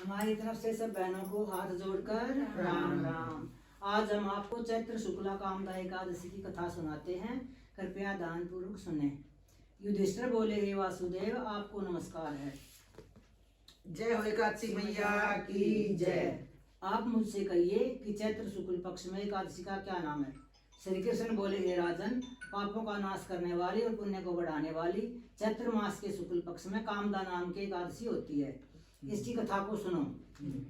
हमारी तरफ से सब बहनों को हाथ जोड़कर राम राम। आज हम आपको चैत्र शुक्ला कामदा एकादशी की कथा सुनाते हैं, कृपया ध्यान पूर्वक सुने। युधिष्ठिर बोले, हे वासुदेव, आपको नमस्कार है। जय हो एकादशी मैया की जय। आप मुझसे कहिए कि चैत्र शुक्ल पक्ष में एकादशी का क्या नाम है। श्री कृष्ण बोले, हे राजन, पापों का नाश करने वाली और पुण्य को बढ़ाने वाली चैत्र मास के शुक्ल पक्ष में कामदा नाम की एकादशी होती है। इसकी कथा को सुनो।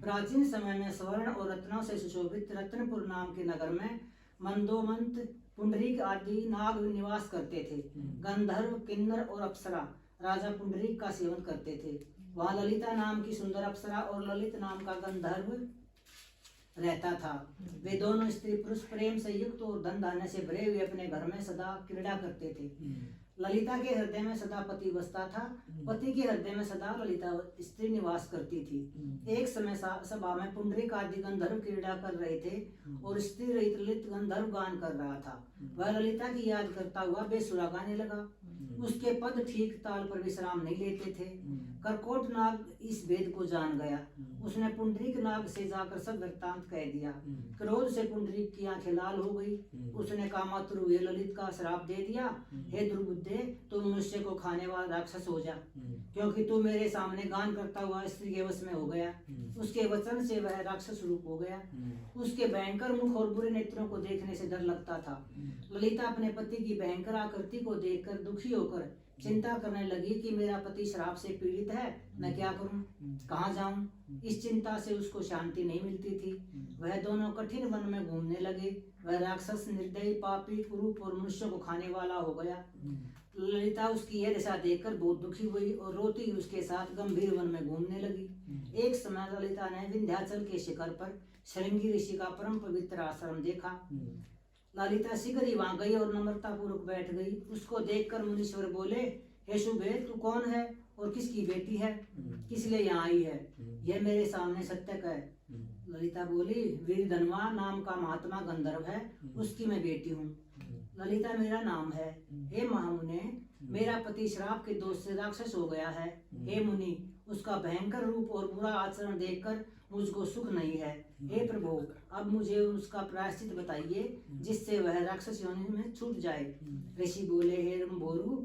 प्राचीन समय में स्वर्ण और रत्नों से सुशोभित रत्नपुर नाम के नगर में मंदोमंत, पुंडरीक आदि नाग निवास करते थे। गंधर्व, किन्नर और अप्सरा राजा पुंडरीक का सेवन करते थे। वहाँ ललिता नाम की सुंदर अप्सरा और ललित नाम का गंधर्व रहता था। वे दोनों स्त्री पुरुष प्रेम से युक्त और धन धान्य से भरे हुए अपने घर में सदा क्रीड़ा करते थे। ललिता के हृदय में सदा पति बसता था, पति के हृदय में सदा ललिता स्त्री निवास करती थी। एक समय सभा में पुंडरीक आदि गंधर्व क्रीड़ा कर रहे थे और स्त्री रहित ललित गंधर्व गान कर रहा था। वह ललिता की याद करता हुआ बेसुरा गाने लगा। उसके पद ठीक ताल पर विश्राम नहीं लेते थे। करकोट नाग इस भेद को जान गया। उसने पुंडरीक नाग से जाकर सब वृत्तांत कह दिया। क्रोध से पुंडरीक की आंखें लाल हो गई। उसने कामातुर हुए ललित का श्राप दे दिया, हे दुर्बुद्धे, तू मनुष्य को खाने वाला राक्षस हो जा, क्योंकि तू मेरे सामने गान करता हुआ स्त्री के वश में हो गया। उसके वचन से वह राक्षस रूप हो गया। उसके भयंकर मुख और बुरे नेत्रों को देखने से डर लगता था। ललिता अपने पति की भयंकर आकृति को देखकर दुखी होकर चिंता करने लगी कि मेरा पति श्राप से पीड़ित है, मैं क्या करूं, कहाँ जाऊं। इस चिंता से उसको शांति नहीं मिलती थी। वह दोनों कठिन वन में घूमने लगे। वह राक्षस निर्दयी, पापी, कुरूप और मनुष्य को खाने वाला हो गया। ललिता उसकी यह दशा देखकर बहुत दुखी हुई और रोती उसके साथ गंभीर वन में घूमने लगी। एक समय ललिता ने विंध्याचल के शिखर पर श्रृंगी ऋषि का परम पवित्र आश्रम देखा। ललिता शीघ्र ही वहां गई और नम्रता पूर्वक बैठ गई। उसको देखकर मुनीश्वर बोले, हे शुभे, तू कौन है और किसकी बेटी है, किस लिए यहाँ आई है, यह मेरे सामने सत्य कह। ललिता बोली, वीर धनवा नाम का महात्मा गंधर्व है, उसकी मैं बेटी हूँ। ललिता मेरा नाम है। हे महामुने, मेरा पति श्राप के दोष से राक्षस हो गया है। हे मुनि, उसका भयंकर रूप और बुरा आचरण देखकर मुझको सुख नहीं है। हे प्रभु, अब मुझे उसका प्रायश्चित बताइए जिससे वह राक्षस योनि में छूट जाए। ऋषि बोले, हे रंभोरु,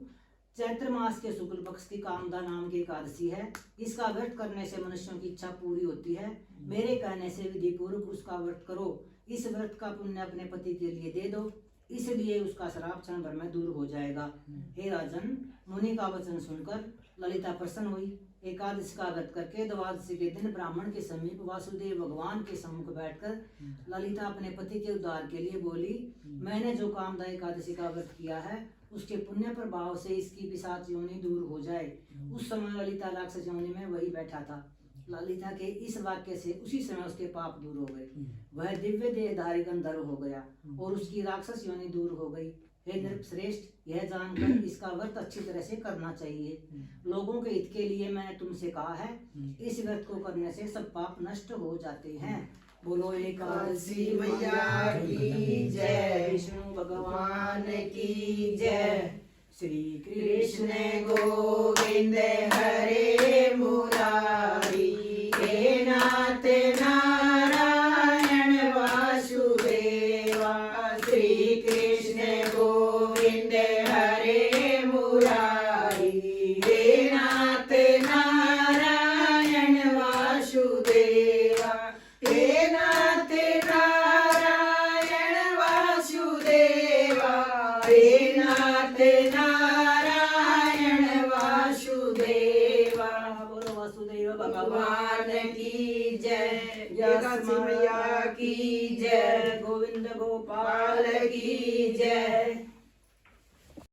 चैत्र मास के शुक्ल पक्ष की कामदा नाम की एकादशी है। इसका व्रत करने से मनुष्यों की इच्छा पूरी होती है। मेरे कहने से विधि पूर्वक उसका व्रत करो। इस व्रत का पुण्य अपने पति के लिए दे दो, इसलिए उसका श्राप क्षण भर में दूर हो जाएगा। हे राजन, मुनि का वचन सुनकर ललिता प्रसन्न हुई। एकादशी का व्रत करके द्वादशी के दिन ब्राह्मण के समीप वासुदेव भगवान के सम्मुख बैठकर ललिता अपने पति के उद्धार के लिए बोली, मैंने जो कामदा एकादशी का व्रत किया है उसके पुण्य प्रभाव से इसकी पिशाच योनि दूर हो जाए। उस समय ललिता राक्षस योनि में वही बैठा था। ललिता के इस वाक्य से उसी समय उसके पाप दूर हो गए। वह दिव्य देहधारी गंधर्व हो गया और उसकी राक्षस योनि दूर हो गई। हे नृपश्रेष्ठ, यह जानकर इसका व्रत अच्छी तरह से करना चाहिए। लोगों के हित के लिए मैंने तुमसे कहा है, इस व्रत को करने से सब पाप नष्ट हो जाते हैं। बोलो एकादशी मैया की जय, विष्णु भगवान की जय। श्री कृष्ण गोविंद हरे मुरारी, हे नाथ नारायण वासुदेवा। श्री कृष्ण गोविंद हरे मुरारी, हे नाथ नारायण वासुदेवा। हे नाथ नारायण वासुदेवा, हे नाथ नारायण वासुदेवा। बोलो वासुदेव भगवान की जय, यश मैया की जय। गोविंद गोपाल